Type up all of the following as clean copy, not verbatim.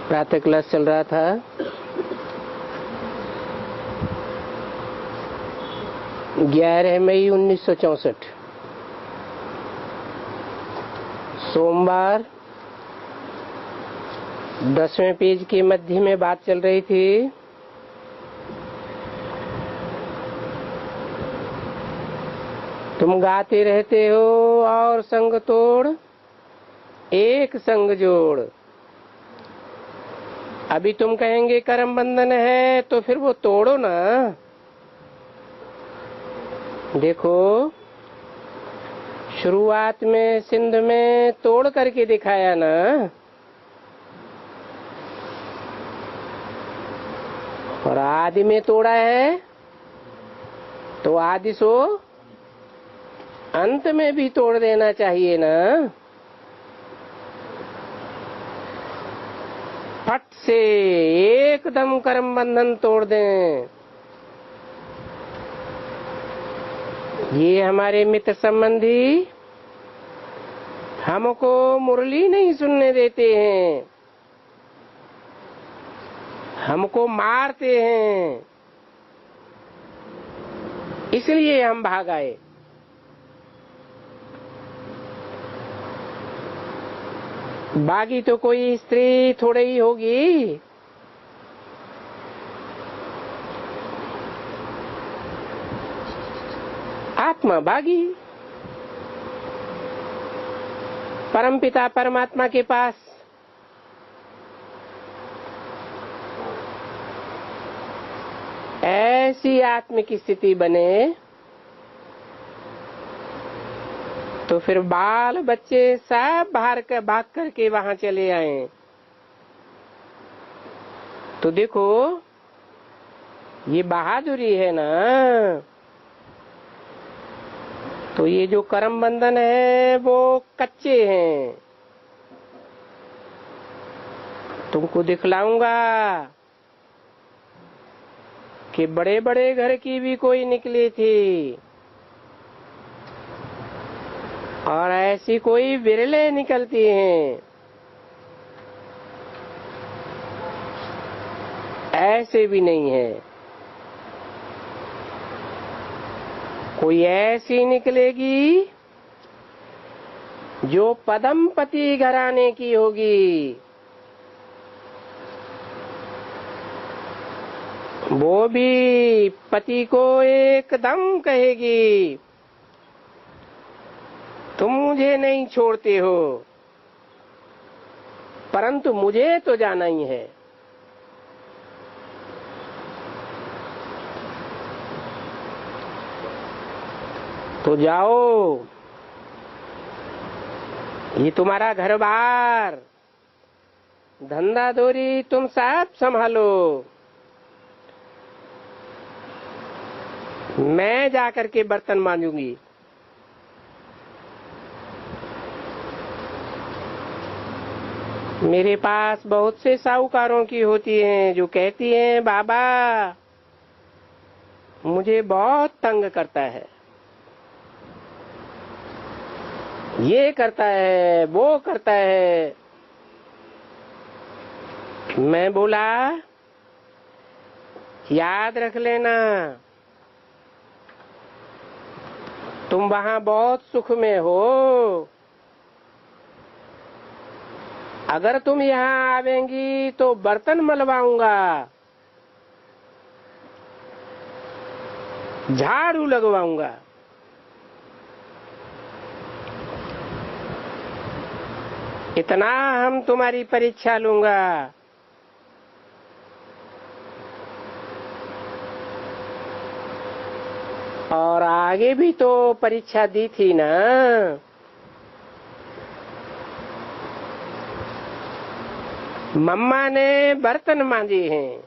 प्रातः क्लास चल रहा था। ग्यारह मई 1964 सोमवार 10वें पेज के मध्य में बात चल रही थी। तुम गाते रहते हो और संग तोड़ एक संग जोड़। अभी तुम कहेंगे करम बंधन है तो फिर वो तोड़ो ना। देखो शुरुआत में सिंध में तोड़ करके दिखाया ना, और आदि में तोड़ा है तो आदि सो अंत में भी तोड़ देना चाहिए ना। फट से एकदम कर्म बंधन तोड़ दें। ये हमारे मित्र संबंधी हमको मुरली नहीं सुनने देते हैं, हमको मारते हैं, इसलिए हम भाग आए। बागी तो कोई स्त्री थोड़ी ही होगी। आत्मा बागी परमपिता परमात्मा के पास ऐसी आत्म की स्थिति बने तो फिर बाल बच्चे सब बाहर के भाग करके वहां चले आए। तो देखो ये बहादुरी है ना। तो ये जो कर्म बंधन है वो कच्चे हैं। तुमको दिखलाऊंगा कि बड़े बड़े घर की भी कोई निकली थी और ऐसी कोई विरले निकलती हैं। ऐसे भी नहीं है। कोई ऐसी निकलेगी जो पदमपति घराने की होगी। वो भी पति को एकदम कहेगी तुम मुझे नहीं छोड़ते हो, परंतु मुझे तो जाना ही है। तो जाओ, ये तुम्हारा घर बार धंधा दोरी तुम सब संभालो। मैं जाकर के बर्तन मांजूंगी। मेरे पास बहुत से साहूकारों की होती हैं जो कहती हैं बाबा मुझे बहुत तंग करता है, ये करता है वो करता है। मैं बोला याद रख लेना तुम वहां बहुत सुख में हो। अगर तुम यहाँ आवेंगी तो बर्तन मलवाऊंगा, झाड़ू लगवाऊंगा। इतना हम तुम्हारी परीक्षा लूंगा। और आगे भी तो परीक्षा दी थी ना। मम्मा ने बर्तन मांजे हैं,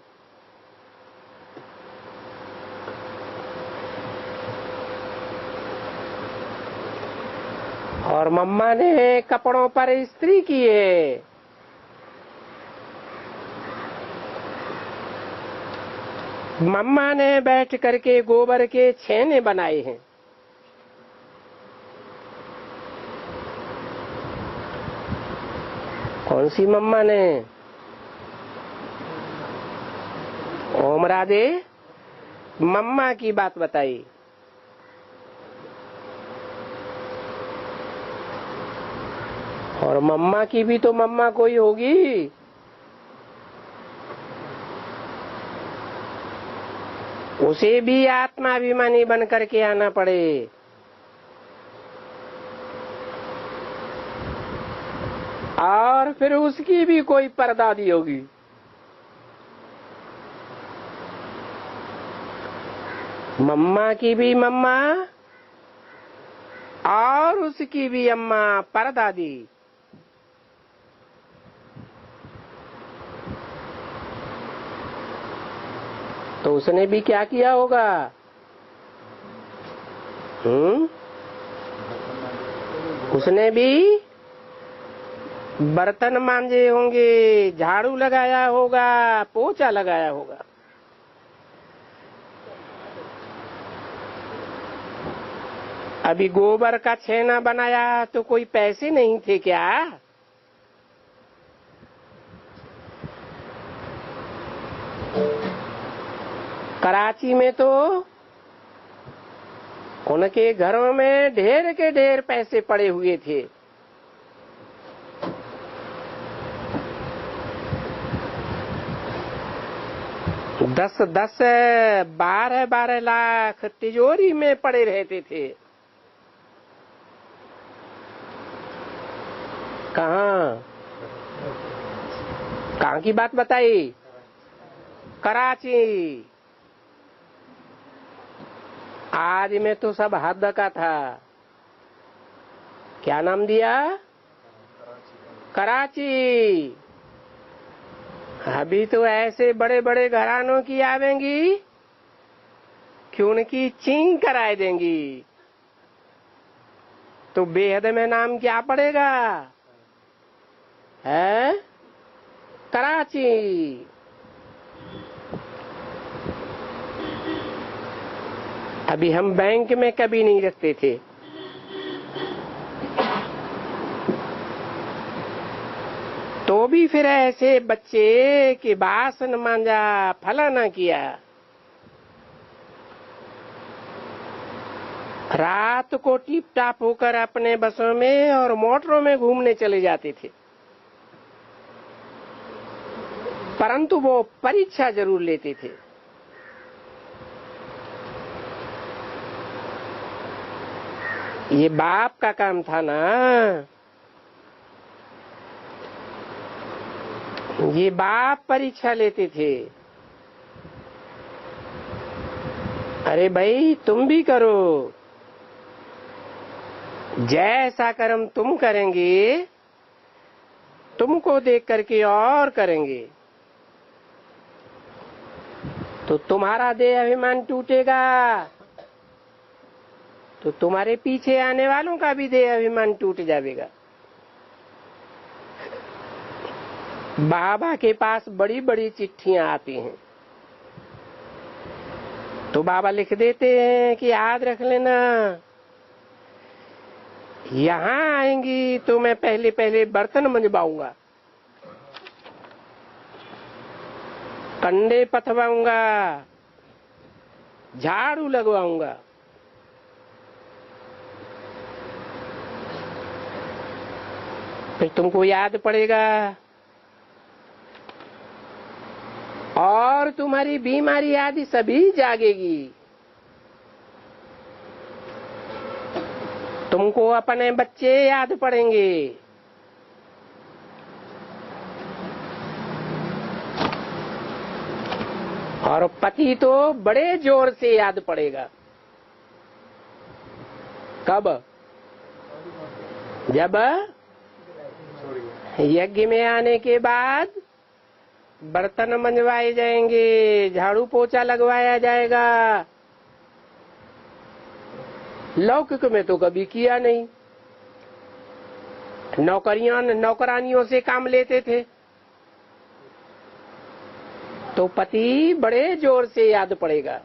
और मम्मा ने कपड़ों पर इस्त्री की है। मम्मा ने बैठ करके गोबर के छेने बनाए हैं। कौन सी मम्मा ने? ओम राधे। मम्मा की बात बताई। और मम्मा की भी तो मम्मा कोई होगी। उसे भी आत्माभिमानी बन करके आना पड़े। और फिर उसकी भी कोई परदादी होगी। मम्मा की भी मम्मा और उसकी भी अम्मा परदादी। तो उसने भी क्या किया होगा? उसने भी बर्तन मांजे होंगे, झाड़ू लगाया होगा, पोछा लगाया होगा। अभी गोबर का छेना बनाया तो कोई पैसे नहीं थे क्या? कराची में तो उनके घरों में ढेर के ढेर पैसे पड़े हुए थे। दस 12 लाख तिजोरी में पड़े रहते थे। कहाँ की बात बताई? कराची। आज में तो सब हद का था। क्या नाम दिया? कराची। अभी तो ऐसे बड़े बड़े घरानों की आवेंगी कि उनकी चीं कराए देंगी। तो बेहद में नाम क्या पड़ेगा? है कराची। अभी हम बैंक में कभी नहीं रखते थे। तो भी फिर ऐसे बच्चे कि बासन मांजा, फलाना किया। रात को टिप टाप होकर अपने बसों में और मोटरों में घूमने चले जाते थे। परंतु वो परीक्षा जरूर लेते थे। ये बाप का काम था ना। ये बाप परीक्षा लेते थे। अरे भाई तुम भी करो, जैसा कर्म तुम करेंगे तुमको देख करके और करेंगे। तो तुम्हारा देह अभिमान टूटेगा तो तुम्हारे पीछे आने वालों का भी देह अभिमान टूट जाएगा। बाबा के पास बड़ी बड़ी चिट्ठियां आती हैं तो बाबा लिख देते हैं कि याद रख लेना, यहां आएंगी तो मैं पहले पहले बर्तन मंजवाऊंगा, कंडे पथवाऊंगा, झाड़ू लगवाऊंगा। फिर तुमको याद पड़ेगा और तुम्हारी बीमारी आदि सभी जागेगी। तुमको अपने बच्चे याद पड़ेंगे। और पति तो बड़े जोर से याद पड़ेगा। कब? जब यज्ञ में आने के बाद बर्तन मंजवाए जाएंगे, झाड़ू पोछा लगवाया जाएगा। लौकिक में तो कभी किया नहीं। नौकरानियों से काम लेते थे। तो पति बड़े जोर से याद पड़ेगा।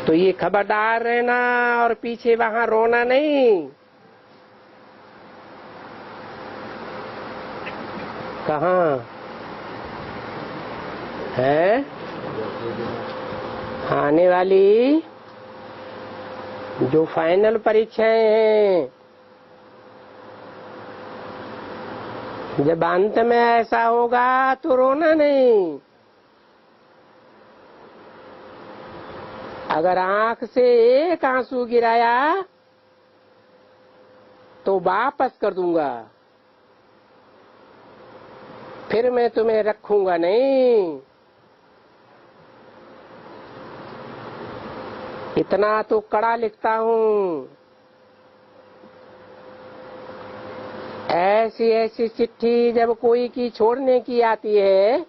तो ये खबरदार रहना और पीछे वहां रोना नहीं। कहाँ है? आने वाली जो फाइनल परीक्षाएं हैं, जब अंत में ऐसा होगा तो रोना नहीं। अगर आंख से एक आंसू गिराया तो वापस कर दूंगा, फिर मैं तुम्हें रखूंगा नहीं। इतना तो कड़ा लिखता हूँ। ऐसी ऐसी चिट्ठी जब कोई की छोड़ने की आती है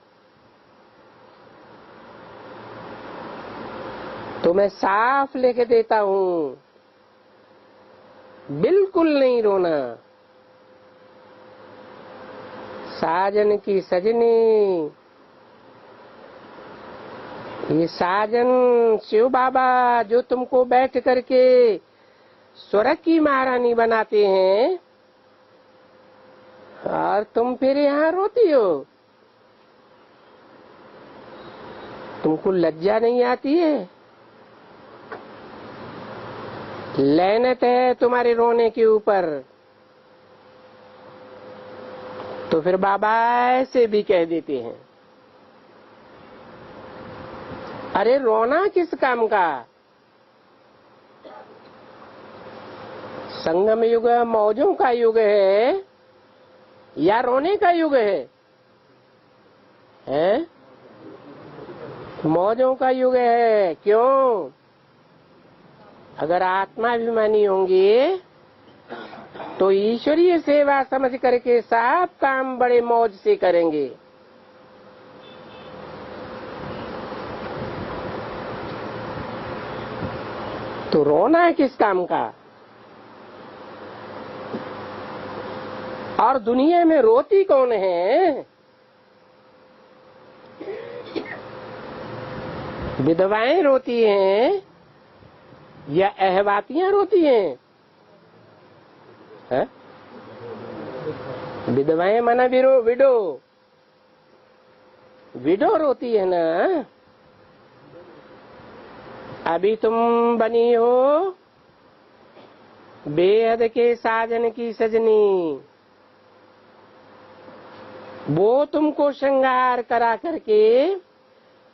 तो मैं साफ लिख देता हूँ, बिल्कुल नहीं रोना। साजन की सजनी, ये साजन शिव बाबा जो तुमको बैठ करके स्वर्ग की महारानी बनाते हैं और तुम फिर यहाँ रोती हो। तुमको लज्जा नहीं आती है? लैनत है तुम्हारे रोने के ऊपर। तो फिर बाबा ऐसे भी कह देते हैं, अरे रोना किस काम का? संगम युग मौजों का युग है या रोने का युग है? हैं? मौजों का युग है। क्यों? अगर आत्माभिमानी होंगे तो ईश्वरीय सेवा समझ करके सब काम बड़े मौज से करेंगे। तो रोना किस काम का? और दुनिया में रोती कौन है? विधवाएं रोती हैं या अहवातियां रोती हैं? है? विधवाएं माना विडो विडो रोती है ना। अभी तुम बनी हो बेहद के साजन की सजनी, वो तुमको श्रृंगार करा करके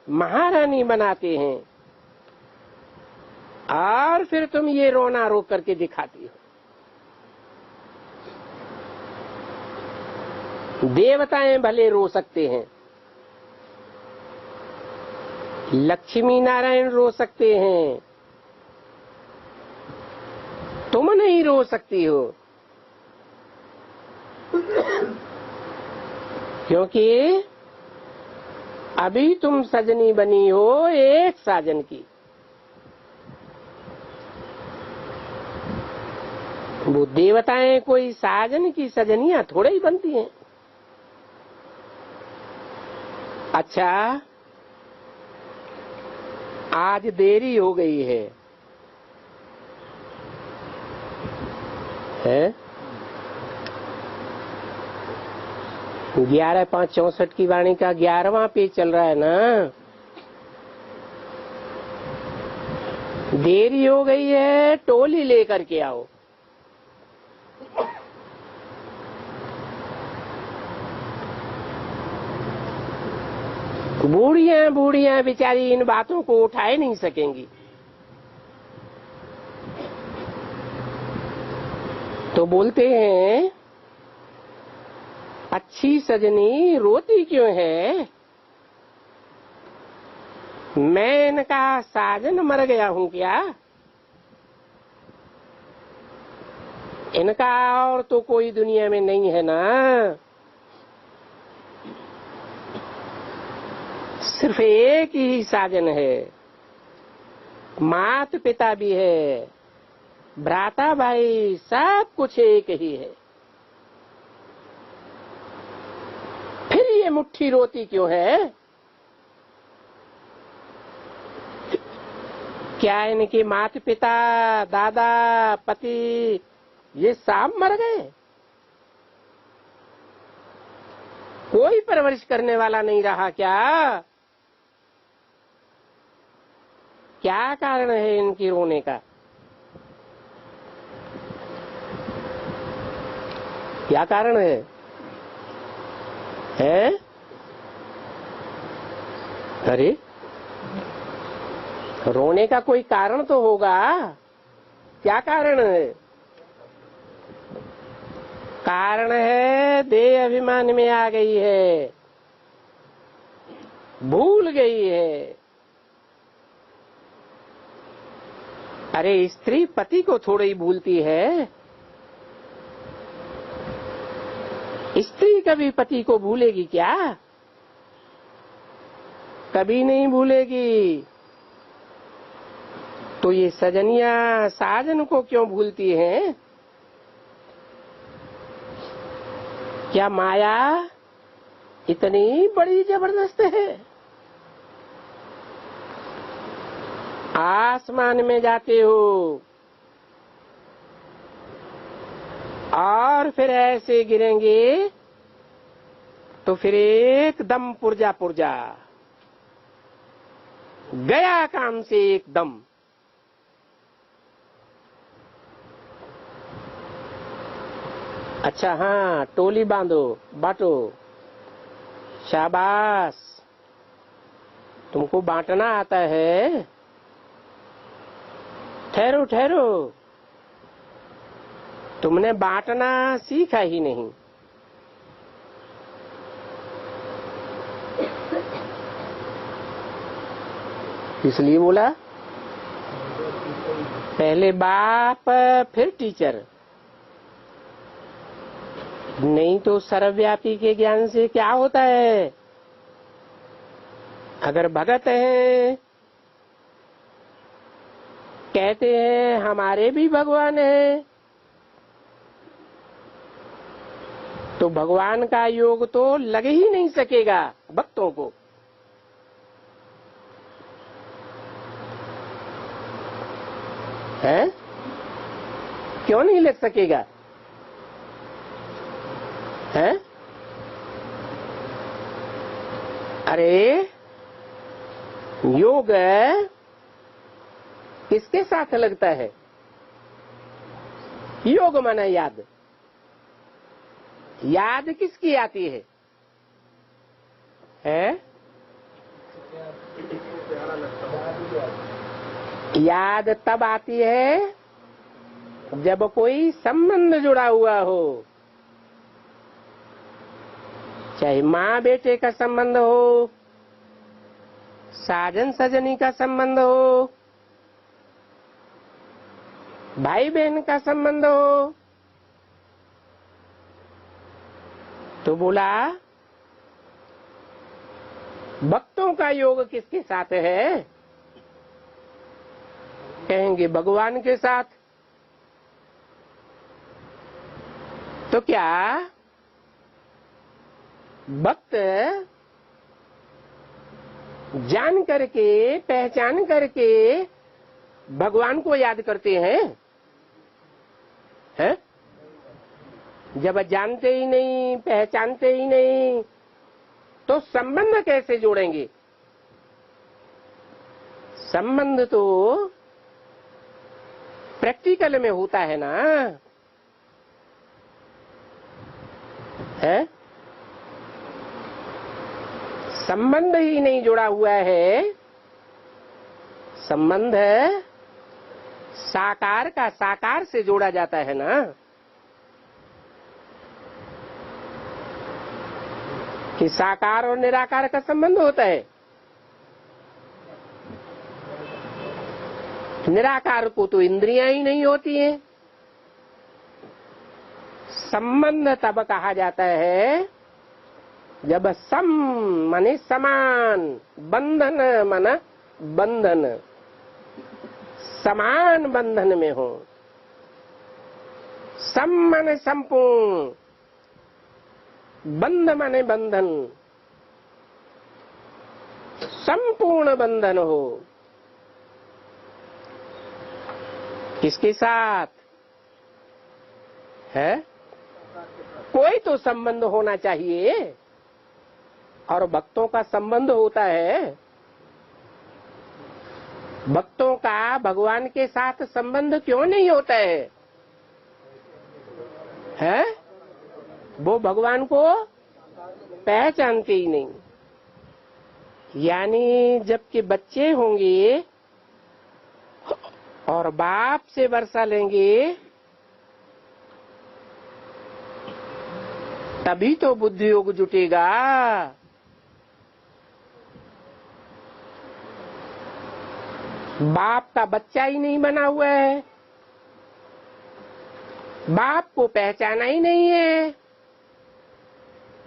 महारानी बनाते हैं और फिर तुम ये रोना रो करके दिखाती हो। देवताएं भले रो सकते हैं, लक्ष्मी नारायण रो सकते हैं, तुम नहीं रो सकती हो। क्योंकि अभी तुम सजनी बनी हो एक साजन की। वो देवताएं कोई साजन की सजनियां थोड़े ही बनती हैं। अच्छा, आज देरी हो गई है? 11/5/64 की वाणी का 11वां पेज चल रहा है ना। देरी हो गई है, टोली लेकर के आओ। बूढ़ियां बूढ़ियां बेचारी इन बातों को उठाए नहीं सकेंगी। तो बोलते हैं, अच्छी सजनी रोती क्यों है? मैं इनका साजन मर गया हूं क्या? इनका और तो कोई दुनिया में नहीं है ना। सिर्फ एक ही साजन है, मात पिता भी है, भ्राता भाई, सब कुछ एक ही है। फिर ये मुट्ठी रोती क्यों है? क्या इनके माता पिता, दादा, पति ये सब मर गए? कोई परवरिश करने वाला नहीं रहा क्या? क्या कारण है इनकी रोने का? क्या कारण है? अरे रोने का कोई कारण तो होगा। क्या कारण है? कारण है देह अभिमान में आ गई है, भूल गई है। अरे स्त्री पति को थोड़ी ही भूलती है। स्त्री कभी पति को भूलेगी क्या? कभी नहीं भूलेगी। तो ये सजनिया साजन को क्यों भूलती हैं? क्या माया इतनी बड़ी जबरदस्त है? आसमान में जाते हो और फिर ऐसे गिरेंगे तो फिर एकदम पुर्जा पुर्जा गया काम से एकदम। अच्छा हाँ, टोली बांधो, बांटो, शाबाश, तुमको बांटना आता है। ठहरो ठहरो, तुमने बांटना सीखा ही नहीं। इसलिए बोला पहले बाप फिर टीचर। नहीं तो सर्वव्यापी के ज्ञान से क्या होता है? अगर भगत हैं, कहते हैं हमारे भी भगवान हैं, तो भगवान का योग तो लग ही नहीं सकेगा भक्तों को। है? क्यों नहीं लग सकेगा? है? अरे योग किसके साथ लगता है? योग माना याद। याद किसकी आती है? याद तब आती है जब कोई संबंध जुड़ा हुआ हो, चाहे माँ बेटे का संबंध हो, साजन सजनी का संबंध हो, भाई बहन का संबंध हो। तो बोला भक्तों का योग किसके साथ है? कहेंगे भगवान के साथ। तो क्या भक्त जान करके पहचान करके भगवान को याद करते हैं? हैं? जब जानते ही नहीं, पहचानते ही नहीं, तो संबंध कैसे जोड़ेंगे? संबंध तो प्रैक्टिकल में होता है ना। है? संबंध ही नहीं जुड़ा हुआ है। संबंध साकार का साकार से जोड़ा जाता है ना, कि साकार और निराकार का संबंध होता है। निराकार को तो इंद्रियां ही नहीं होती हैं। संबंध तब कहा जाता है जब सम माने समान, बंधन माना बंधन, समान बंधन में हो। सम माने संपूर्ण, बंध माने बंधन, संपूर्ण बंधन हो। किसके साथ है? कोई तो संबंध होना चाहिए। और भक्तों का संबंध होता है, भक्तों का भगवान के साथ संबंध क्यों नहीं होता है? वो भगवान को पहचानते ही नहीं। यानी जबकि बच्चे होंगे और बाप से वर्षा लेंगे तभी तो बुद्धि योग जुटेगा। बाप का बच्चा ही नहीं बना हुआ है, बाप को पहचाना ही नहीं है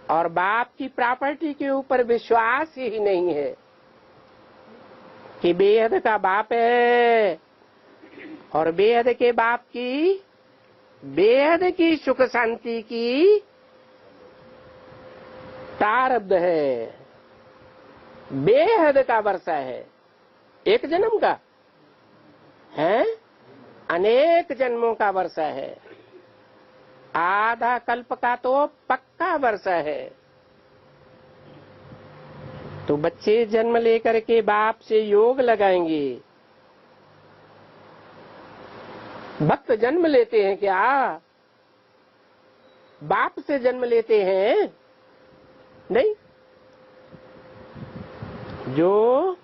और बाप की प्रॉपर्टी के ऊपर विश्वास ही नहीं है कि बेहद का बाप है और बेहद के बाप की बेहद की सुख शांति की प्रारब्ध है, बेहद का वर्षा है। एक जन्म का है, अनेक जन्मों का वर्षा है, आधा कल्प का तो पक्का वर्षा है। तो बच्चे जन्म लेकर के बाप से योग लगाएंगे। भक्त जन्म लेते हैं क्या? बाप से जन्म लेते हैं? नहीं। जो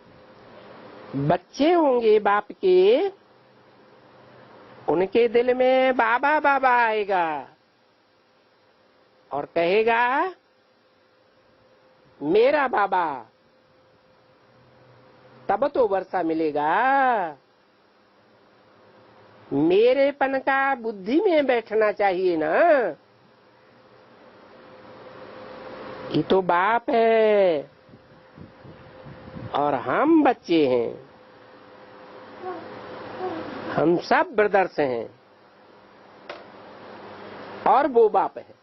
बच्चे होंगे बाप के, उनके दिल में बाबा बाबा आएगा और कहेगा मेरा बाबा, तब तो वर्षा मिलेगा। मेरेपन का बुद्धि में बैठना चाहिए ना। ये तो बाप है और हम बच्चे हैं, हम सब ब्रदर्स हैं और वो बाप है?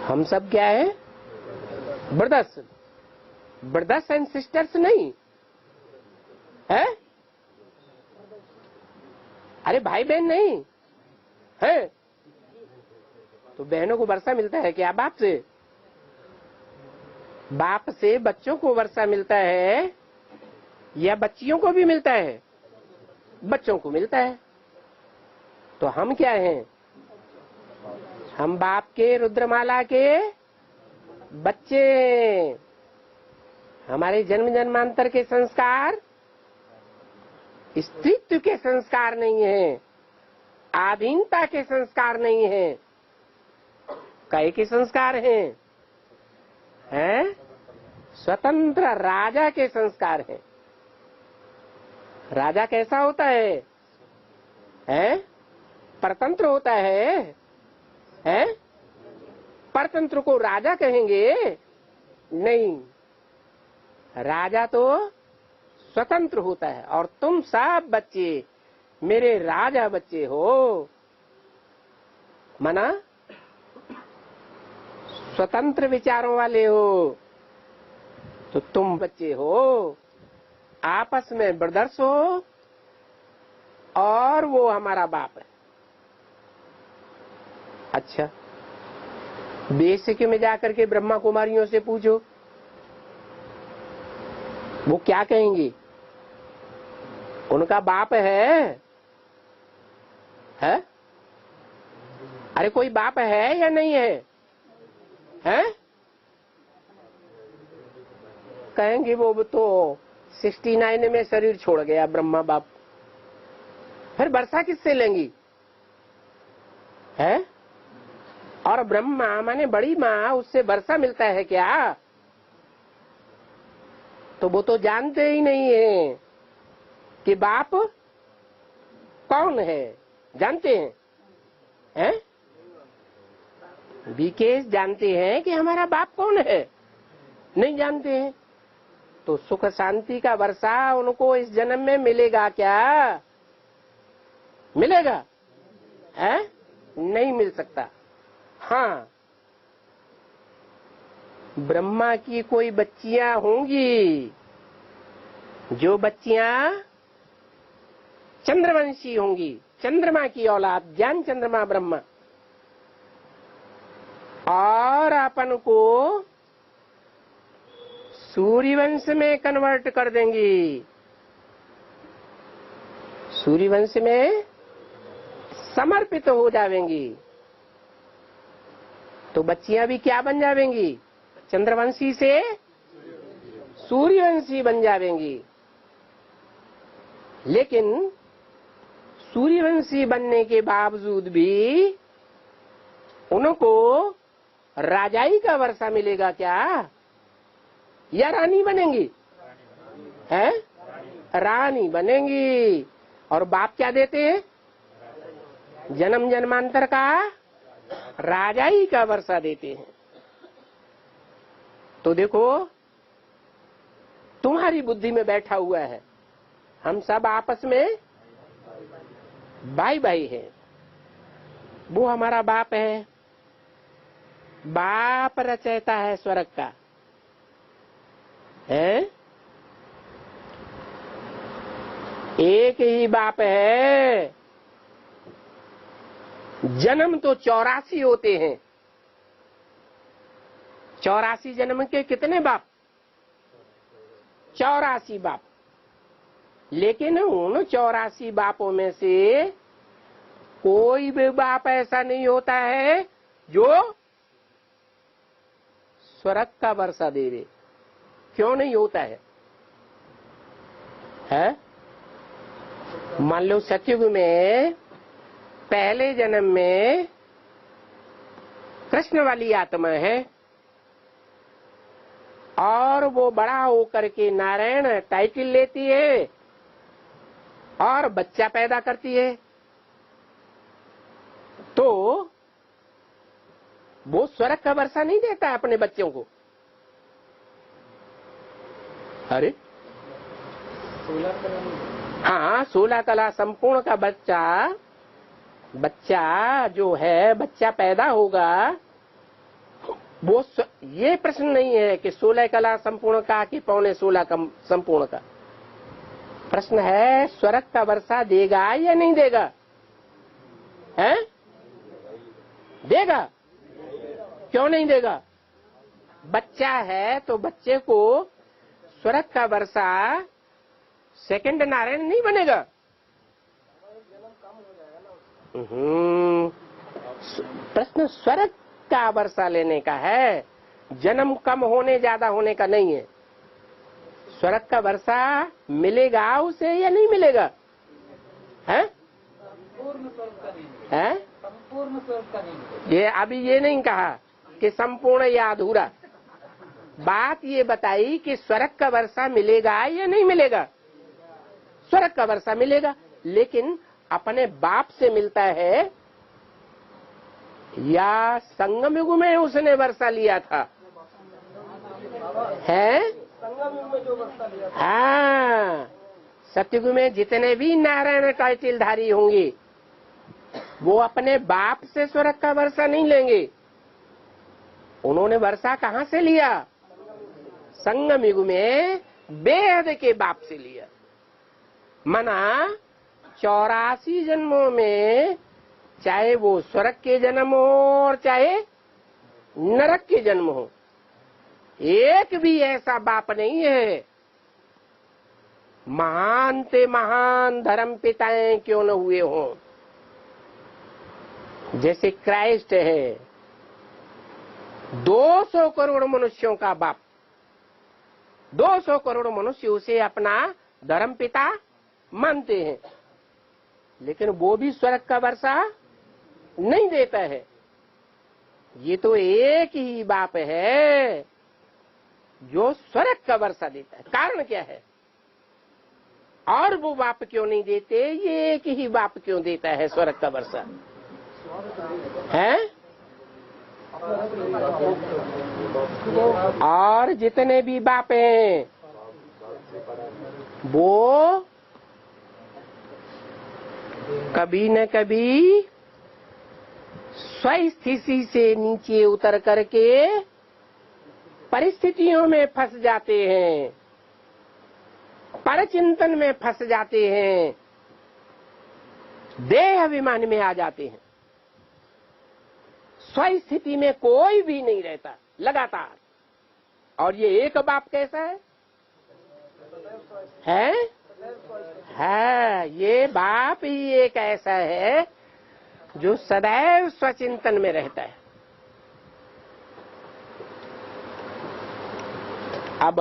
हम सब क्या है? ब्रदर्स। ब्रदर्स एंड सिस्टर्स नहीं है? अरे भाई बहन नहीं है? तो बहनों को वर्षा मिलता है क्या बाप से? बाप से बच्चों को वर्षा मिलता है या बच्चियों को भी मिलता है? बच्चों को मिलता है। तो हम क्या हैं? हम बाप के रुद्रमाला के बच्चे। हमारे जन्म जन्मांतर के संस्कार स्त्रीत्व के संस्कार नहीं है, आधीनता के संस्कार नहीं है, कई के संस्कार हैं? स्वतंत्र राजा के संस्कार हैं। राजा कैसा होता है? परतंत्र होता है? परतंत्र को राजा कहेंगे? नहीं, राजा तो स्वतंत्र होता है। और तुम सब बच्चे मेरे राजा बच्चे हो, मना स्वतंत्र विचारों वाले हो। तो तुम बच्चे हो, आपस में ब्रदर्स हो और वो हमारा बाप है। अच्छा, बेसिक में जाकर के ब्रह्मा कुमारियों से पूछो, वो क्या कहेंगी? उनका बाप है? अरे कोई बाप है या नहीं है? कहेंगे वो तो 69 में शरीर छोड़ गया ब्रह्मा बाप। फिर वर्षा किससे लेंगी? और ब्रह्मा माने बड़ी माँ, उससे वर्षा मिलता है क्या? तो वो तो जानते ही नहीं है कि बाप कौन है। जानते हैं? विकेश जानते हैं कि हमारा बाप कौन है? नहीं जानते हैं। तो सुख शांति का वर्षा उनको इस जन्म में मिलेगा क्या? मिलेगा? नहीं मिल सकता। हाँ, ब्रह्मा की कोई बच्चियां होंगी, जो बच्चियां चंद्रवंशी होंगी, चंद्रमा की औलाद, ज्ञान चंद्रमा ब्रह्मा। और अपन को सूर्यवंश में कन्वर्ट कर देंगी, सूर्यवंश में समर्पित हो जावेंगी। तो बच्चियां भी क्या बन जावेंगी? चंद्रवंशी से सूर्यवंशी बन जावेंगी। लेकिन सूर्यवंशी बनने के बावजूद भी उनको राजाई का वर्षा मिलेगा क्या, या रानी बनेंगी? हैं? रानी बनेंगी। और बाप क्या देते हैं? जन्म जन्मांतर का राजाई का वर्षा देते हैं। तो देखो, तुम्हारी बुद्धि में बैठा हुआ है, हम सब आपस में भाई भाई हैं। वो हमारा बाप है, बाप रचयिता है स्वर्ग का, है? एक ही बाप है। जन्म तो 84 होते हैं। 84 जन्म के कितने बाप? 84 बाप। लेकिन उन 84 बापों में से कोई भी बाप ऐसा नहीं होता है जो स्वर्ग का वर्षा दे दे। क्यों नहीं होता है? मान लो सतयुग में पहले जन्म में कृष्ण वाली आत्मा है और वो बड़ा होकर के नारायण टाइटल लेती है और बच्चा पैदा करती है, तो वो स्वर्ग का वर्षा नहीं देता है अपने बच्चों को। अरे हाँ, 16 कला संपूर्ण का बच्चा जो है, बच्चा पैदा होगा, वो ये प्रश्न नहीं है कि 16 कला संपूर्ण का कि 15.16 संपूर्ण का। प्रश्न है स्वर्ग का वर्षा देगा या नहीं देगा? है? देगा। क्यों नहीं देगा? बच्चा है तो बच्चे को स्वर्ग का वर्षा सेकंड नारायण नहीं बनेगा। प्रश्न स्वर्ग का वर्षा लेने का है, जन्म कम होने ज्यादा होने का नहीं है। स्वर्ग का वर्षा मिलेगा उसे या नहीं मिलेगा? है? है? संपूर्ण स्वर्ग का नहीं। ये अभी ये नहीं कहा कि संपूर्ण या अधूरा, बात ये बताई कि स्वर्ग का वर्षा मिलेगा या नहीं मिलेगा। स्वर्ग का वर्षा मिलेगा, लेकिन अपने बाप से मिलता है या संगम युग में उसने वर्षा लिया था? है? संगम युग में जो वर्षा लिया था। हाँ, सतयुग में जितने भी नारायण टाइटलधारी होंगे वो अपने बाप से स्वर्ग का वर्षा नहीं लेंगे। उन्होंने वर्षा कहाँ से लिया? संगम युग में बेहद के बाप से लिया। मना 84 जन्मों में, चाहे वो स्वर्ग के जन्म हो और चाहे नरक के जन्म हो, एक भी ऐसा बाप नहीं है, महान से महान धर्म पिताएं क्यों न हुए हों, जैसे क्राइस्ट है 200 करोड़ मनुष्यों का बाप। 200 करोड़ मनुष्य उसे अपना धर्म पिता मानते हैं, लेकिन वो भी स्वर्ग का वर्षा नहीं देता है। ये तो एक ही बाप है जो स्वर्ग का वर्षा देता है। कारण क्या है? और वो बाप क्यों नहीं देते? ये एक ही बाप क्यों देता है स्वर्ग का वर्षा? है? और जितने भी बाप हैं वो कभी न कभी स्वस्थिति से नीचे उतर करके परिस्थितियों में फंस जाते हैं, परचिंतन में फंस जाते हैं, देह अभिमान में आ जाते हैं। स्व स्थिति में कोई भी नहीं रहता लगातार। और ये एक बाप कैसा है? ये बाप ही एक ऐसा है जो सदैव स्वचिंतन में रहता है। अब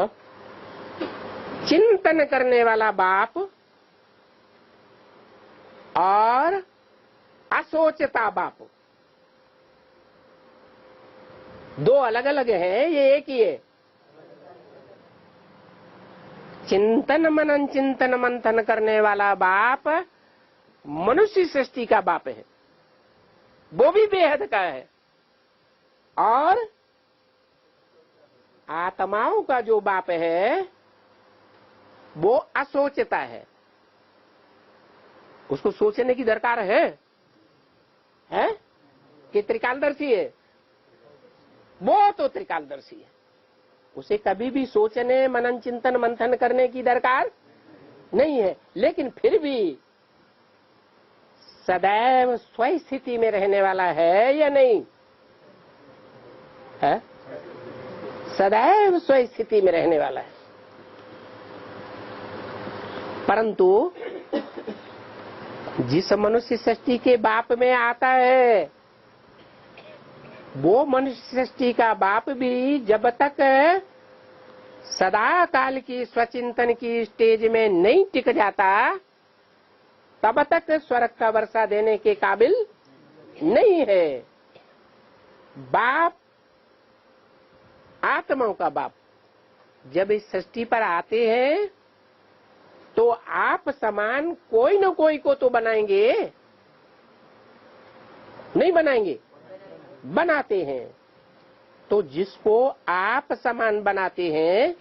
चिंतन करने वाला बाप और असोचता बाप दो अलग अलग हैं, ये एक ही है। चिंतन मनन चिंतन मंथन करने वाला बाप मनुष्य सृष्टि का बाप है, वो भी बेहद का है। और आत्माओं का जो बाप है वो असोचता है, उसको सोचने की दरकार है कि त्रिकालदर्शी है? वो तो त्रिकालदर्शी है, उसे कभी भी सोचने मनन चिंतन मंथन करने की दरकार नहीं है। लेकिन फिर भी सदैव स्व स्थिति में रहने वाला है या नहीं है? सदैव स्व स्थिति में रहने वाला है। परंतु जिस मनुष्य सृष्टि के बाप में आता है, वो मनुष्य सृष्टि का बाप भी जब तक सदा काल की स्वचिंतन की स्टेज में नहीं टिक जाता, तब तक स्वर्ग का वर्षा देने के काबिल नहीं है। बाप, आत्माओं का बाप जब इस सृष्टि पर आते हैं तो आप समान कोई न कोई को तो बनाएंगे, नहीं बनाएंगे? बनाते हैं। तो जिसको आप समान बनाते हैं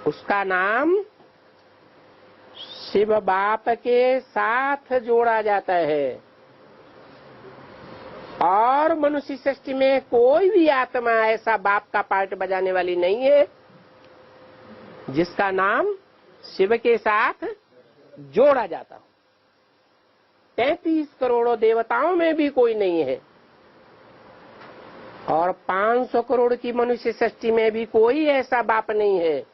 उसका नाम शिव बाप के साथ जोड़ा जाता है। और मनुष्य सृष्टि में कोई भी आत्मा ऐसा बाप का पार्ट बजाने वाली नहीं है जिसका नाम शिव के साथ जोड़ा जाता हो। 33 करोड़ों देवताओं में भी कोई नहीं है और 500 करोड़ की मनुष्य सृष्टि में भी कोई ऐसा बाप नहीं है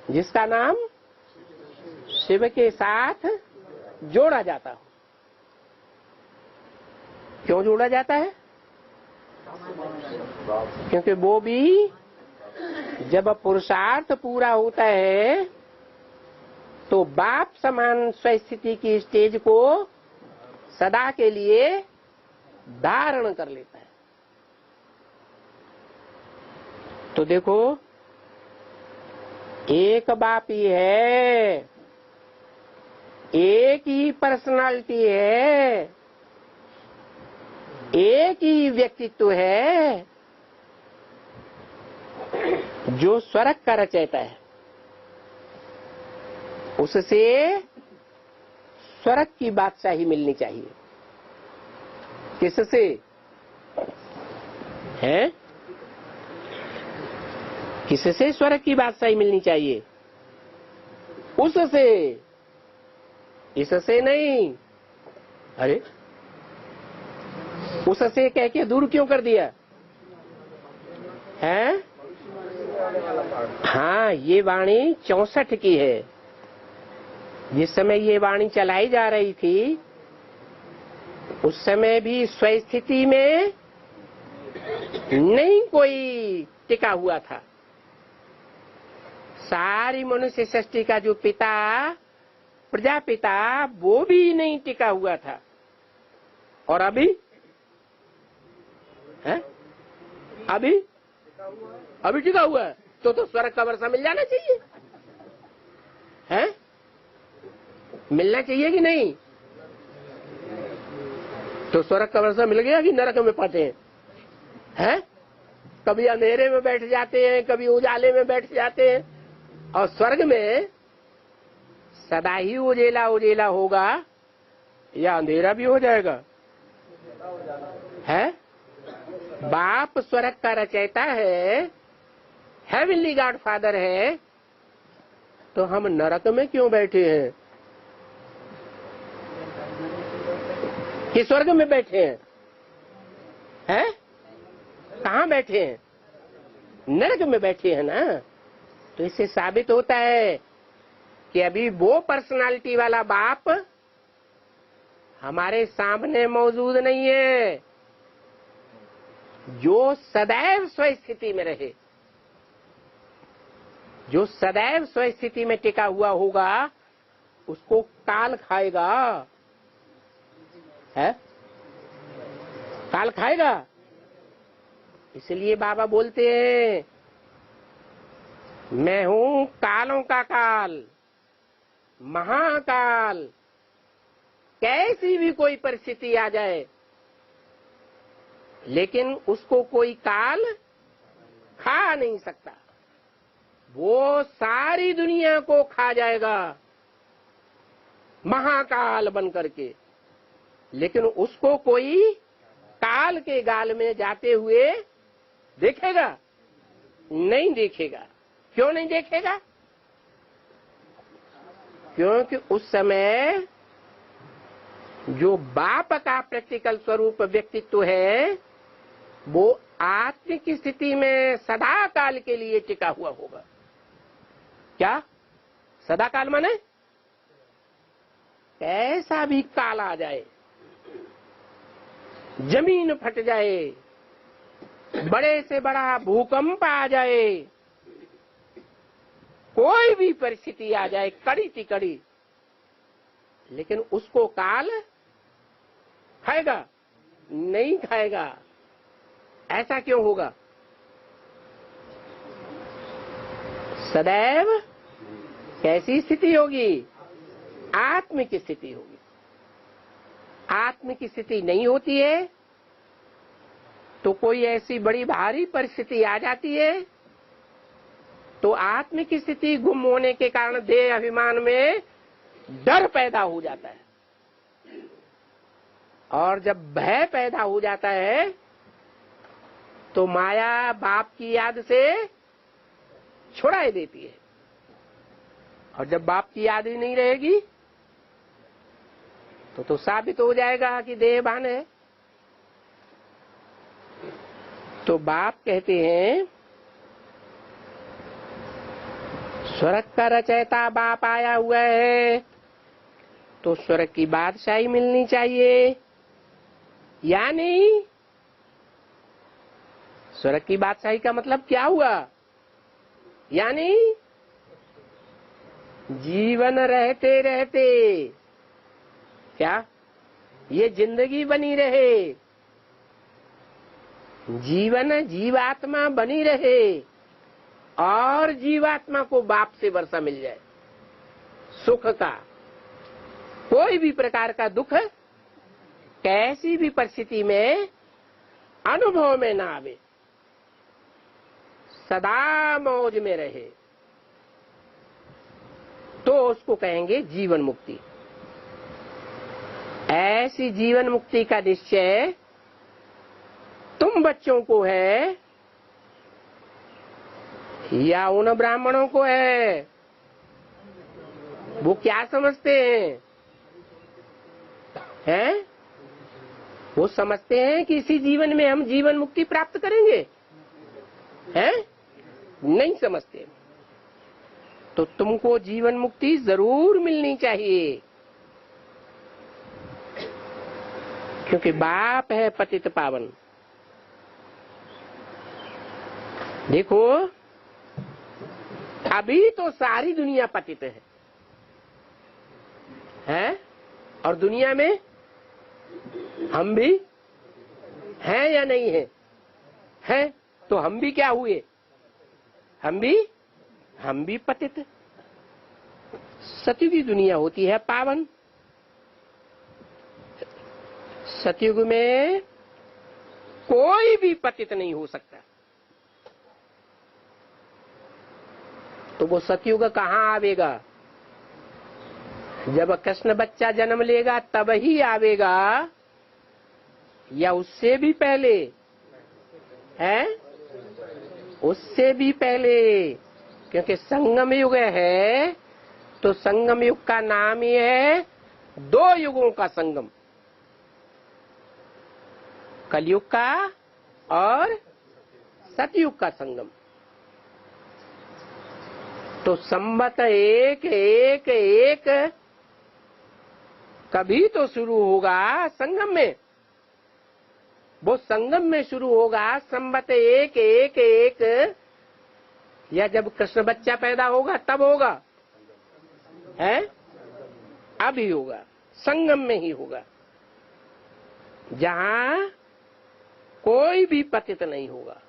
जिसका नाम शिव के साथ जोड़ा जाता हो। क्यों जोड़ा जाता है? क्योंकि वो भी जब पुरुषार्थ पूरा होता है तो बाप समान स्वस्थिति की स्टेज को सदा के लिए धारण कर लेता है। तो देखो, एक बाप ही है, एक ही पर्सनालिटी है, एक ही व्यक्तित्व है जो स्वर्ग का रचयिता है। उससे स्वर्ग की बादशाही मिलनी चाहिए। किससे है? किससे स्वर्ग की बादशाही मिलनी चाहिए? उससे, इससे नहीं। अरे उससे कह के दूर क्यों कर दिया है? हाँ, ये वाणी 64 की है। जिस समय ये वाणी चलाई जा रही थी उस समय भी स्वस्थिति में नहीं कोई टिका हुआ था। सारी मनुष्य सृष्टि का जो पिता, प्रजापिता, वो भी नहीं टिका हुआ था। और अभी है? अभी टिका हुआ है। तो स्वर्ग का वर्षा मिल जाना चाहिए, है? मिलना चाहिए कि नहीं? तो स्वर्ग का वर्षा मिल गया कि नरक में पड़ते हैं? कभी अंधेरे में बैठ जाते हैं, कभी उजाले में बैठ जाते हैं। और स्वर्ग में सदा ही उजेला उजेला होगा या अंधेरा भी हो जाएगा? है? बाप स्वर्ग का रचयिता है, हेवनली गॉड फादर है, तो हम नरक में क्यों बैठे हैं? कि स्वर्ग में बैठे हैं? कहाँ बैठे हैं? नरक में बैठे हैं ना। तो इससे साबित होता है कि अभी वो पर्सनालिटी वाला बाप हमारे सामने मौजूद नहीं है जो सदैव स्वस्थिति में रहे, जो सदैव स्वस्थिति में टिका हुआ होगा उसको काल खाएगा। है? काल खाएगा। इसलिए बाबा बोलते हैं मैं हूं कालों का काल, महाकाल। कैसी भी कोई परिस्थिति आ जाए लेकिन उसको कोई काल खा नहीं सकता। वो सारी दुनिया को खा जाएगा महाकाल बन करके, लेकिन उसको कोई काल के गाल में जाते हुए देखेगा? नहीं देखेगा। क्यों नहीं देखेगा? क्योंकि उस समय जो बाप का प्रैक्टिकल स्वरूप व्यक्तित्व है वो आत्मिक स्थिति में सदा काल के लिए टिका हुआ होगा। क्या सदा काल माने? कैसा भी काल आ जाए, जमीन फट जाए, बड़े से बड़ा भूकंप आ जाए, कोई भी परिस्थिति आ जाए कड़ी सी कड़ी, लेकिन उसको काल खाएगा? नहीं खाएगा। ऐसा क्यों होगा? सदैव कैसी स्थिति होगी? आत्मिक स्थिति होगी। आत्मिक स्थिति नहीं होती है तो कोई ऐसी बड़ी भारी परिस्थिति आ जाती है तो आत्मिक स्थिति गुम होने के कारण देह अभिमान में डर पैदा हो जाता है, और जब भय पैदा हो जाता है तो माया बाप की याद से छुड़ाई देती है, और जब बाप की याद ही नहीं रहेगी तो साबित हो जाएगा कि देह भान है। तो बाप कहते हैं स्वर्ग का रचयिता बाप आया हुआ है तो स्वर्ग की बादशाही मिलनी चाहिए या नहीं? स्वर्ग की बादशाही का मतलब क्या हुआ? यानी जीवन रहते रहते क्या ये जिंदगी बनी रहे, जीवन जीवात्मा बनी रहे और जीवात्मा को बाप से वर्षा मिल जाए सुख का। कोई भी प्रकार का दुख कैसी भी परिस्थिति में अनुभव में ना आवे, सदा मौज में रहे, तो उसको कहेंगे जीवन मुक्ति। ऐसी जीवन मुक्ति का निश्चय तुम बच्चों को है या उन ब्राह्मणों को है? वो क्या समझते हैं? वो समझते हैं कि इसी जीवन में हम जीवन मुक्ति प्राप्त करेंगे, हैं? नहीं समझते। तो तुमको जीवन मुक्ति जरूर मिलनी चाहिए, क्योंकि बाप है पतित पावन। देखो अभी तो सारी दुनिया पतित है, हैं? और दुनिया में हम भी हैं या नहीं है? हैं? तो हम भी क्या हुए? हम भी पतित। सतयुगी दुनिया होती है पावन। सतयुग में कोई भी पतित नहीं हो सकता। तो वो सतयुग कहाँ आवेगा? जब कृष्ण बच्चा जन्म लेगा तब ही आवेगा या उससे भी पहले? है उससे भी पहले, क्योंकि संगम युग है तो संगम युग का नाम ही है दो युगों का संगम। कलयुग का और सतयुग का संगम। तो संवत एक एक एक कभी तो शुरू होगा संगम में, वो संगम में शुरू होगा संवत एक एक एक, या जब कृष्ण बच्चा पैदा होगा तब होगा, है अभी होगा, संगम में ही होगा, जहां कोई भी पतित नहीं होगा।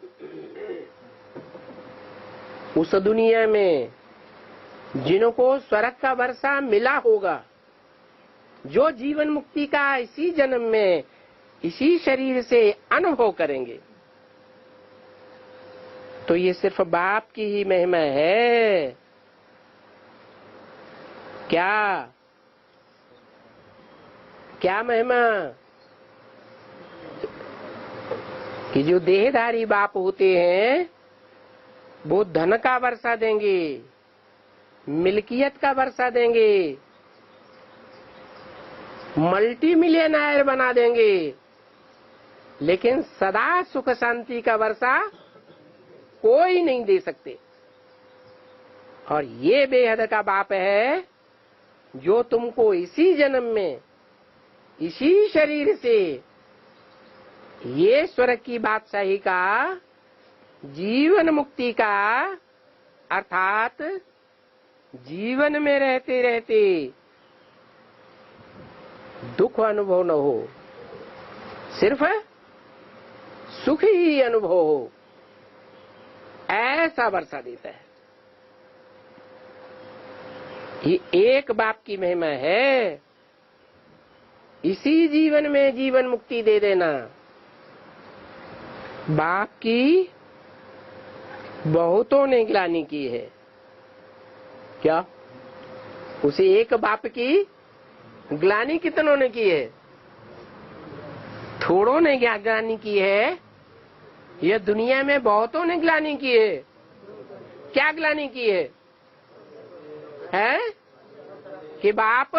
उस दुनिया में जिनको स्वर्ग का वर्षा मिला होगा, जो जीवन मुक्ति का इसी जन्म में इसी शरीर से अनुभव करेंगे, तो ये सिर्फ बाप की ही महिमा है। क्या क्या महिमा? कि जो देहधारी बाप होते हैं वो धन का वर्षा देंगे, मिल्कियत का वर्षा देंगे, मल्टी मिलियनर बना देंगे, लेकिन सदा सुख शांति का वर्षा कोई नहीं दे सकते। और ये बेहद का बाप है जो तुमको इसी जन्म में इसी शरीर से ये स्वर्ग की बादशाही का, जीवन मुक्ति का, अर्थात जीवन में रहते रहते दुख अनुभव न हो, सिर्फ सुख ही अनुभव हो, ऐसा वर्षा देता है। ये एक बाप की महिमा है। इसी जीवन में जीवन मुक्ति दे देना। बाप की बहुतों ने ग्लानि की है। क्या उसे एक बाप की ग्लानि कितनों ने की है? थोड़ों ने क्या ग्लानि की है? यह दुनिया में बहुतों ने ग्लानि की है। क्या ग्लानि की है? कि बाप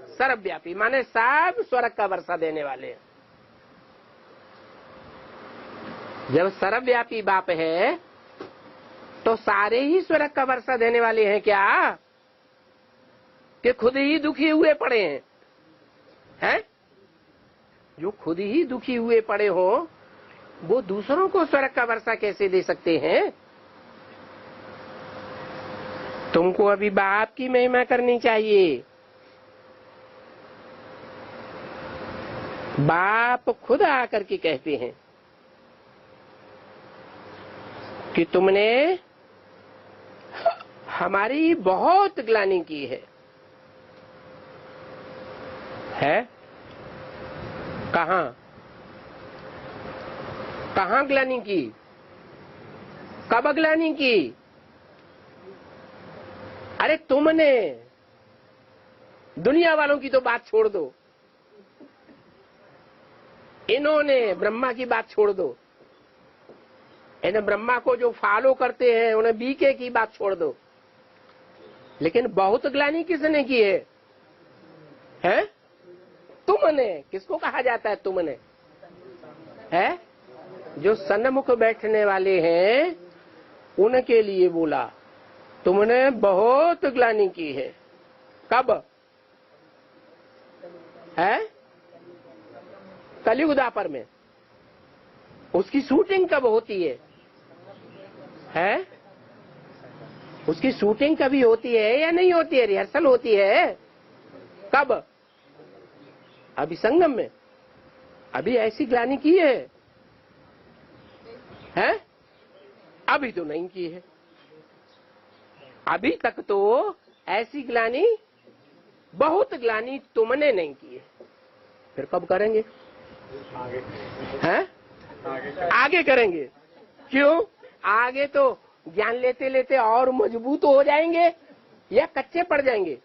सर्वव्यापी, माने सब स्वर्ग का वर्षा देने वाले हैं। जब सर्वव्यापी बाप है तो सारे ही स्वर्ग का वर्षा देने वाले हैं। क्या कि खुद ही दुखी हुए पड़े हैं? जो खुद ही दुखी हुए पड़े हो वो दूसरों को स्वर्ग का वर्षा कैसे दे सकते हैं? तुमको अभी बाप की महिमा करनी चाहिए। बाप खुद आकर के कहते हैं कि तुमने हमारी बहुत ग्लानि की है। कहाँ ग्लानि की? कब ग्लानि की? अरे तुमने, दुनिया वालों की तो बात छोड़ दो, इन्होंने ब्रह्मा की बात छोड़ दो, इन्हें ब्रह्मा को जो फॉलो करते हैं उन्हें बीके की बात छोड़ दो, लेकिन बहुत ग्लानि किसने की है? तुमने। किसको कहा जाता है तुमने? जो सन्मुख बैठने वाले हैं उनके लिए बोला, तुमने बहुत ग्लानि की है। कब? कलयुग द्वापर में। उसकी शूटिंग कब होती है? उसकी शूटिंग कभी होती है या नहीं होती है? रिहर्सल होती है। कब? अभी संगम में। अभी ऐसी ग्लानि की है? अभी तो नहीं की है। अभी तक तो ऐसी ग्लानि, बहुत ग्लानि तुमने नहीं की है। फिर कब करेंगे? आगे करेंगे। क्यों? आगे तो ज्ञान लेते लेते और मजबूत हो जाएंगे या कच्चे पड़ जाएंगे?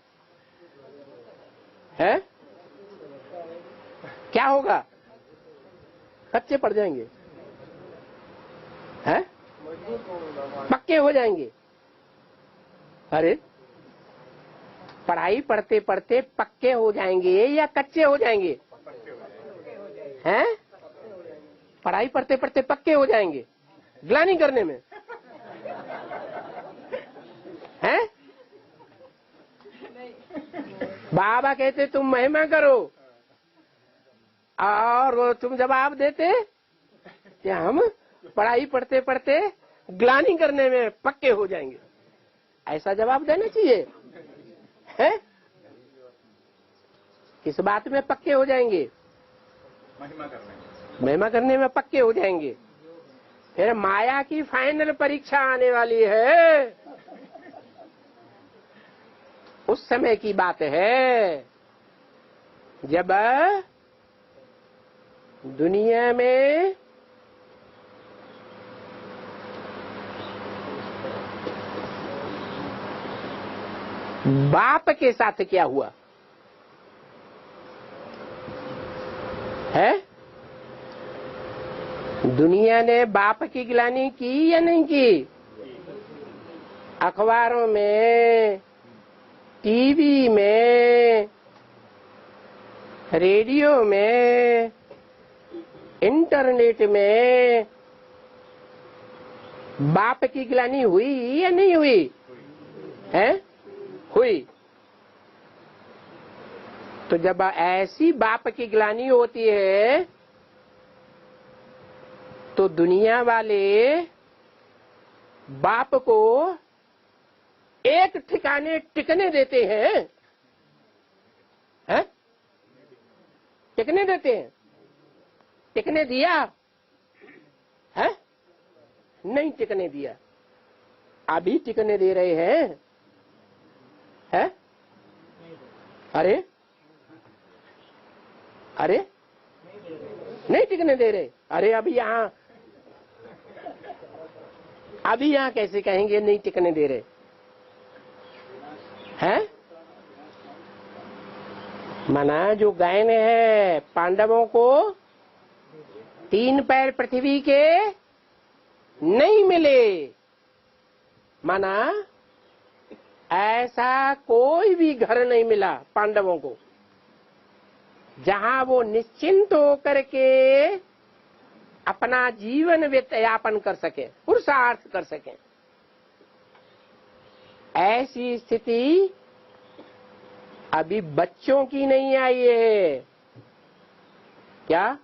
क्या होगा? कच्चे पड़ जाएंगे, पक्के हो जाएंगे। अरे पढ़ाई पढ़ते पढ़ते पक्के हो जाएंगे या कच्चे हो जाएंगे? पढ़ाई पढ़ते पढ़ते पक्के हो जाएंगे ग्लानि करने में, हैं? बाबा कहते तुम महिमा करो और वो तुम जवाब देते कि हम पढ़ाई पढ़ते पढ़ते ग्लानि करने में पक्के हो जाएंगे। ऐसा जवाब देना चाहिए, है? किस बात में पक्के हो जाएंगे? महिमा करने में पक्के हो जाएंगे। फिर माया की फाइनल परीक्षा आने वाली है, उस समय की बात है जब दुनिया में बाप के साथ क्या हुआ है? दुनिया ने बाप की ग्लानि की या नहीं की? अखबारों में, टीवी में, रेडियो में, इंटरनेट में बाप की ग्लानि हुई या नहीं हुई है? हुई। तो जब ऐसी बाप की ग्लानि होती है तो दुनिया वाले बाप को एक ठिकाने टिकने देते हैं, हैं? टिकने देते हैं? टिकने दिया है? नहीं टिकने दिया। अभी टिकने दे रहे हैं, है? अरे अरे नहीं टिकने दे रहे। अरे अभी यहाँ कैसे कहेंगे नहीं टिकने दे रहे हैं? माना जो गाय ने है पांडवों को 3 पैर पृथ्वी के नहीं मिले, माना ऐसा कोई भी घर नहीं मिला पांडवों को जहां वो निश्चिंत होकर के अपना जीवन यापन कर सके, पुरुषार्थ कर सके। ऐसी स्थिति अभी बच्चों की नहीं आई है क्या?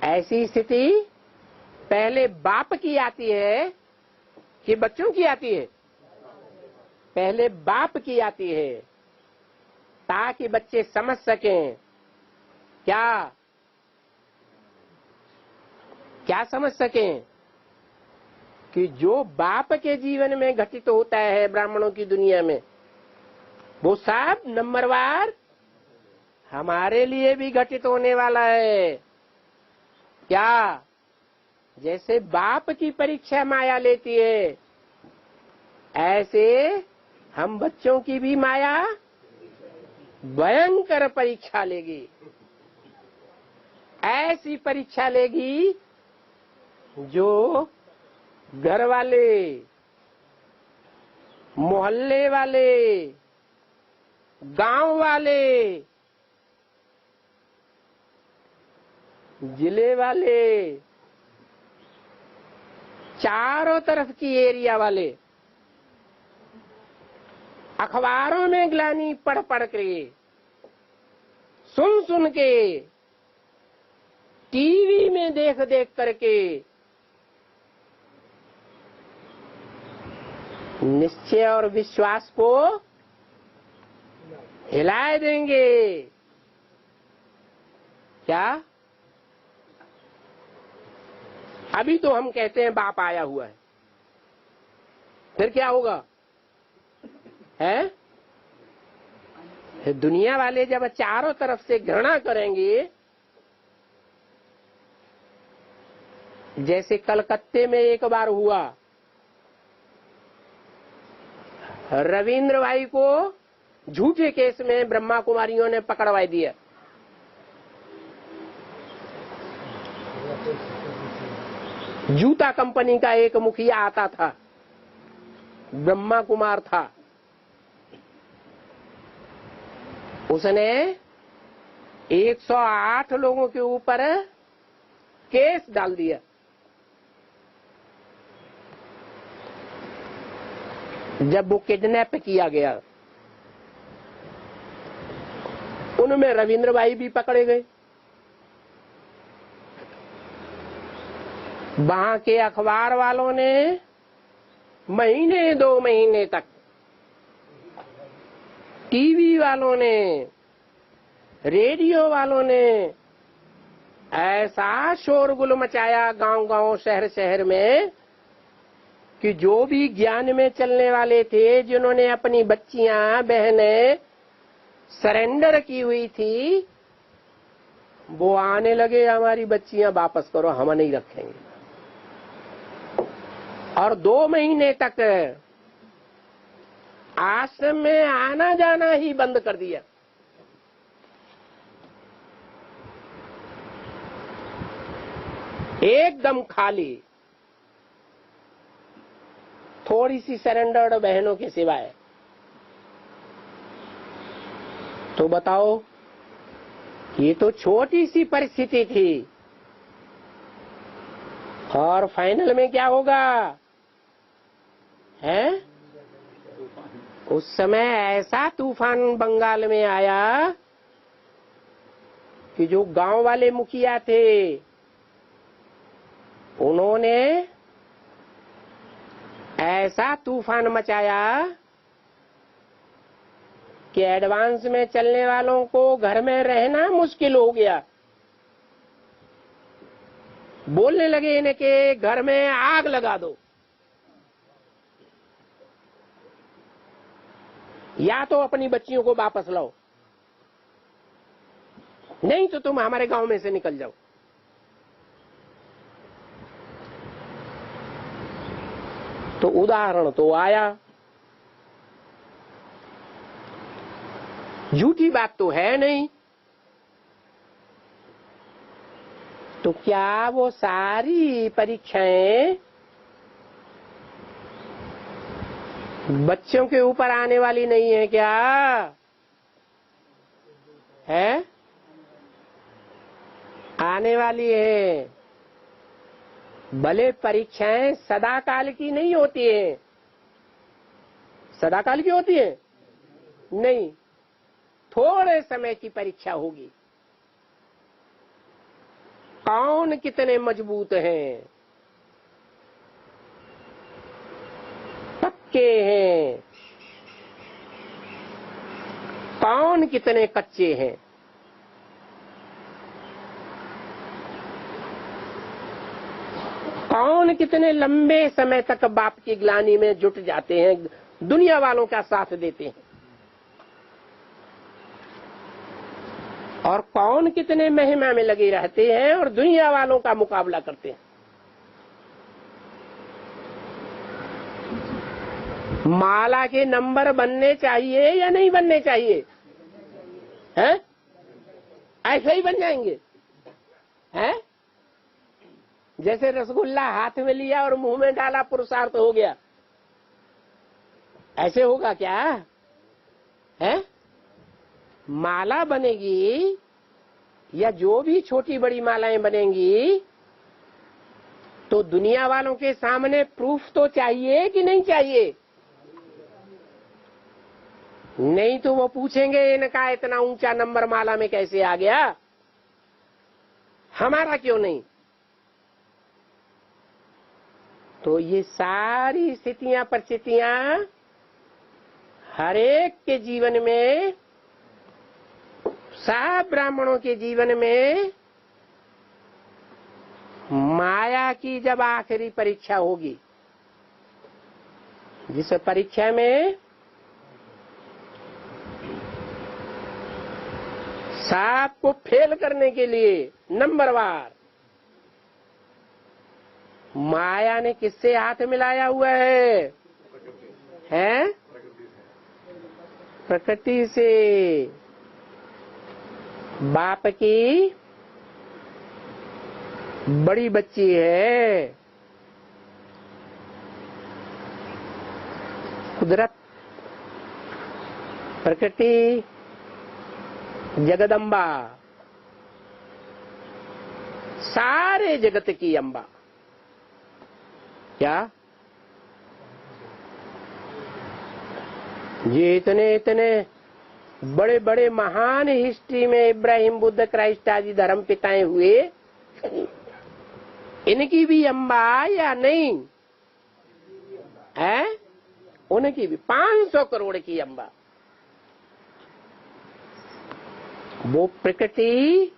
ऐसी स्थिति पहले बाप की आती है कि बच्चों की आती है? पहले बाप की आती है ताकि बच्चे समझ सकें। क्या समझ सकें कि जो बाप के जीवन में घटित होता है ब्राह्मणों की दुनिया में, वो सब नंबरवार हमारे लिए भी घटित होने वाला है। क्या? जैसे बाप की परीक्षा माया लेती है, ऐसे हम बच्चों की भी माया भयंकर परीक्षा लेगी। ऐसी परीक्षा लेगी जो घर वाले, मोहल्ले वाले, गांव वाले, जिले वाले, चारों तरफ की एरिया वाले अखबारों में ग्लानि पढ़ पढ़ के, सुन सुन के, टीवी में देख देख करके निश्चय और विश्वास को हिला देंगे। क्या? अभी तो हम कहते हैं बाप आया हुआ है, फिर क्या होगा है? दुनिया वाले जब चारों तरफ से घृणा करेंगे, जैसे कलकत्ते में एक बार हुआ, रविंद्र भाई को झूठे केस में ब्रह्मा कुमारियों ने पकड़वा दिया। जूता कंपनी का एक मुखिया आता था, ब्रह्मा कुमार था। उसने 108 लोगों के ऊपर केस डाल दिया। जब वो किडनैप किया गया, उनमें रविंद्र भाई भी पकड़े गए। वहां के अखबार वालों ने महीने 2 महीने तक, टीवी वालों ने, रेडियो वालों ने ऐसा शोरगुल मचाया गांव-गांव, शहर-शहर में कि जो भी ज्ञान में चलने वाले थे, जिन्होंने अपनी बच्चियां, बहनें सरेंडर की हुई थी, वो आने लगे, हमारी बच्चियां वापस करो, हम नहीं रखेंगे। और 2 महीने तक आश्रम में आना जाना ही बंद कर दिया। एकदम खाली, थोड़ी सी सरेंडर्ड बहनों के सिवाय। तो बताओ, ये तो छोटी सी परिस्थिति थी, और फाइनल में क्या होगा है? उस समय ऐसा तूफान बंगाल में आया कि जो गांव वाले मुखिया थे, उन्होंने ऐसा तूफान मचाया कि एडवांस में चलने वालों को घर में रहना मुश्किल हो गया। बोलने लगे इन्हें कि घर में आग लगा दो, या तो अपनी बच्चियों को वापस लाओ, नहीं तो तुम हमारे गांव में से निकल जाओ। तो उदाहरण तो आया, झूठी बात तो है नहीं। तो क्या वो सारी परीक्षाएं बच्चों के ऊपर आने वाली नहीं है क्या? है, आने वाली है। भले परीक्षाएं सदाकाल की नहीं होती है। सदाकाल की होती है? नहीं, थोड़े समय की परीक्षा होगी। कौन कितने मजबूत हैं, पक्के हैं, कौन कितने कच्चे हैं। कौन कितने लंबे समय तक बाप की ग्लानि में जुट जाते हैं, दुनिया वालों का साथ देते हैं, और कौन कितने महिमा में लगे रहते हैं और दुनिया वालों का मुकाबला करते हैं। माला के नंबर बनने चाहिए या नहीं बनने चाहिए? हैं? ऐसे ही बन जाएंगे? हैं? जैसे रसगुल्ला हाथ में लिया और मुंह में डाला, पुरुषार्थ हो गया, ऐसे होगा क्या? है? माला बनेगी या जो भी छोटी बड़ी मालाएं बनेंगी, तो दुनिया वालों के सामने प्रूफ तो चाहिए कि नहीं चाहिए? नहीं तो वो पूछेंगे इनका इतना ऊंचा नंबर माला में कैसे आ गया, हमारा क्यों नहीं? तो ये सारी स्थितियां, परिस्थितियां हर एक के जीवन में, सब ब्राह्मणों के जीवन में माया की जब आखिरी परीक्षा होगी, जिस परीक्षा में सबको फेल करने के लिए नंबरवार माया ने किससे हाथ मिलाया हुआ है? हैं? प्रकृति से। बाप की बड़ी बच्ची है, कुदरत, प्रकृति, जगदम्बा, सारे जगत की अम्बा। क्या ये इतने इतने बड़े बड़े महान हिस्ट्री में इब्राहिम, बुद्ध, क्राइस्ट आदि धर्म पिताएं हुए, इनकी भी अम्बा या नहीं है? उनकी भी 500 करोड़ की अम्बा। वो प्रकृति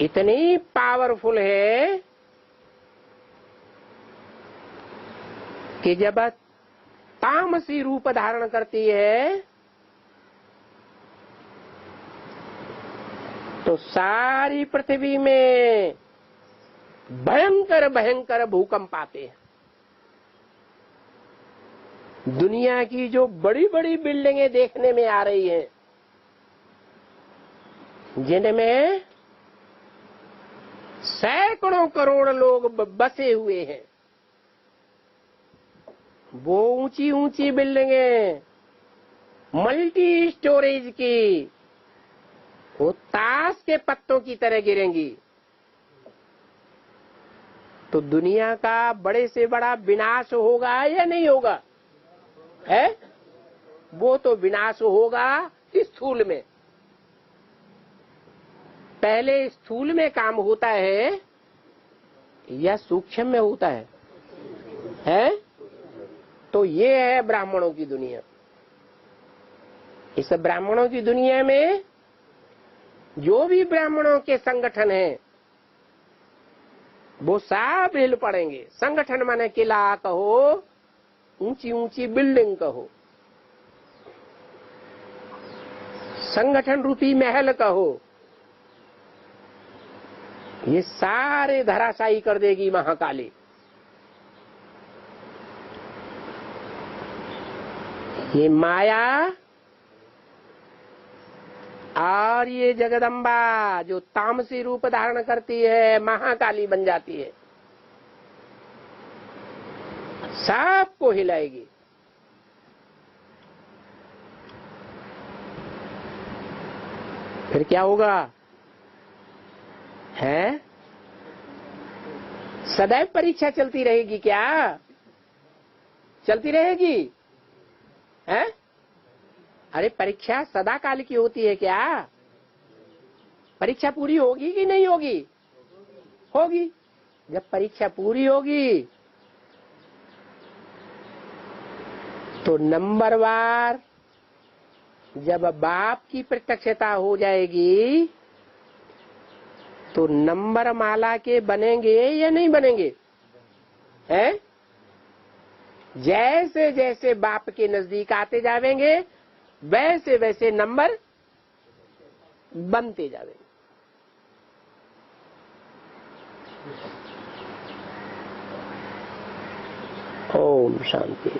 इतनी पावरफुल है कि जब तामसी रूप धारण करती है तो सारी पृथ्वी में भयंकर भयंकर भूकंप आते हैं। दुनिया की जो बड़ी बड़ी बिल्डिंगें देखने में आ रही हैं, जिनमें सैकड़ों करोड़ लोग बसे हुए हैं, वो ऊंची ऊंची बिल्डिंगें मल्टी स्टोरेज की वो ताश के पत्तों की तरह गिरेंगी तो दुनिया का बड़े से बड़ा विनाश होगा या नहीं होगा? है? वो तो विनाश होगा स्थूल में। पहले स्थूल में काम होता है या सूक्ष्म में होता है? है? तो ये है ब्राह्मणों की दुनिया। इस ब्राह्मणों की दुनिया में जो भी ब्राह्मणों के संगठन हैं वो सब हिल पड़ेंगे। संगठन माने किला कहो, ऊंची ऊंची बिल्डिंग कहो, संगठन रूपी महल कहो, ये सारे धराशायी कर देगी महाकाली। ये माया और ये जगदम्बा जो तामसी रूप धारण करती है, महाकाली बन जाती है, सबको हिलाएगी। फिर क्या होगा? है? सदैव परीक्षा चलती रहेगी क्या? चलती रहेगी? है? अरे परीक्षा सदा काल की होती है क्या? परीक्षा पूरी होगी कि नहीं होगी? होगी। जब परीक्षा पूरी होगी तो नंबरवार जब बाप की प्रत्यक्षता हो जाएगी तो नंबर माला के बनेंगे या नहीं बनेंगे? हैं? जैसे जैसे बाप के नजदीक आते जाएंगे वैसे वैसे नंबर बनते जाएंगे। ओम शांति।